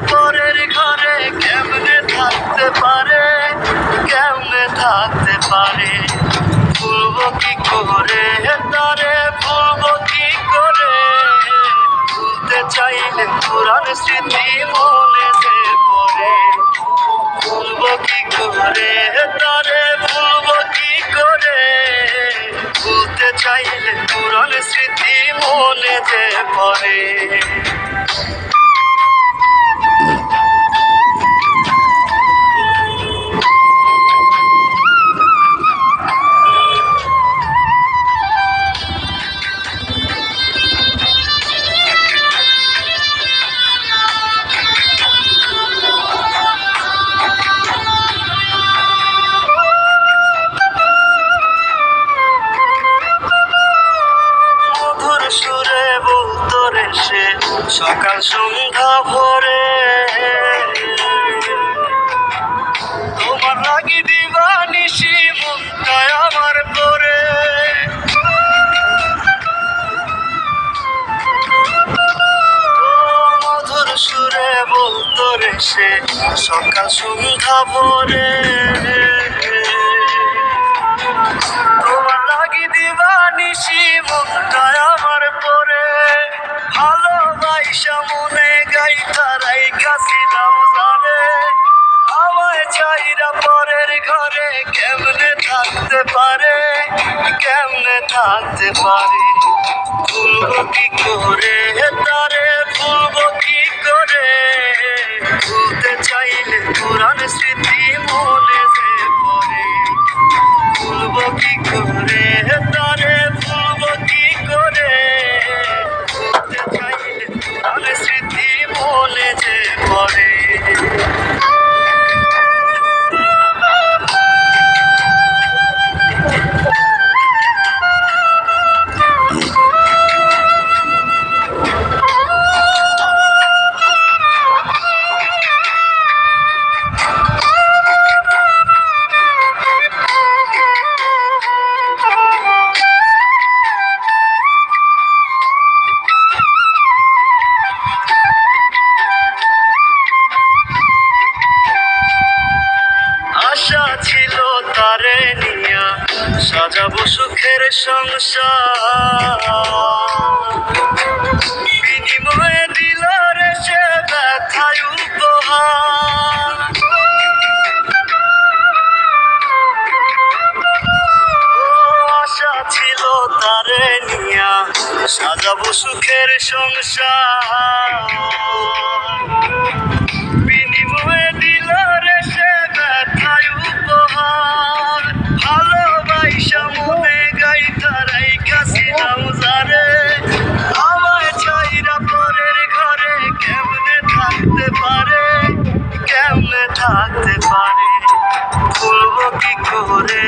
পরের ঘরে কেমনে থাকতে পারে, কেমনে থাকতে পারে? ভুলবো কি করে তারে, ভুলবো কি করে? ভুলতে চাইলে পুরান স্মৃতি মনে যে পড়ে। ভুলবো কি করে তারে, ভুলবো কি করে? ভুলতে চাইলে পুরান স্মৃতি মনে যে পড়ে। সুরে বলতো রে সে সকাল সন্ধ্যা ভোরে, তোমার লাগি দিবানিশি মনটায় আমার পরে। মধুর সুরে বলতো রে সে সকাল সন্ধ্যা ভোরে, তোমার লাগি দিবানিশি মনটায় আমার পরে। ভালোবাসা মনে গাইতা রাইখাছিলাম জানে, আমায় ছাইরা পরের ঘরে কেমনে থাকতে পারে, কেমনে থাকতে পারে? ভুলবো কি করে তারে, ভুলবো কি করে? ভুলতে চাইলে পুরান স্মৃতি মনে যে পড়ে। ভুলবো কি করে তারে, ভুলবো কি করে? ভুলতে চাইলে পুরান স্মৃতি মনে যে পড়ে। আশা ছিল তারে নিয়া সাজাবো সুখের সংসার, বিনিময়ে দিল রে সে ব্যথায় উপহার। আশা ছিল তারে নিয়া সাজাবো সুখের সংসার, বিনিময়ে দিল রে সে ব্যথায় উপহার। ভালোবাসা মনে গাইতা রাইখাছিলাম জানে, আমায় ছাইরা পরের ঘরে কেমনে থাকতে পারে, কেমনে থাকতে পারে? ভুলবো কি করে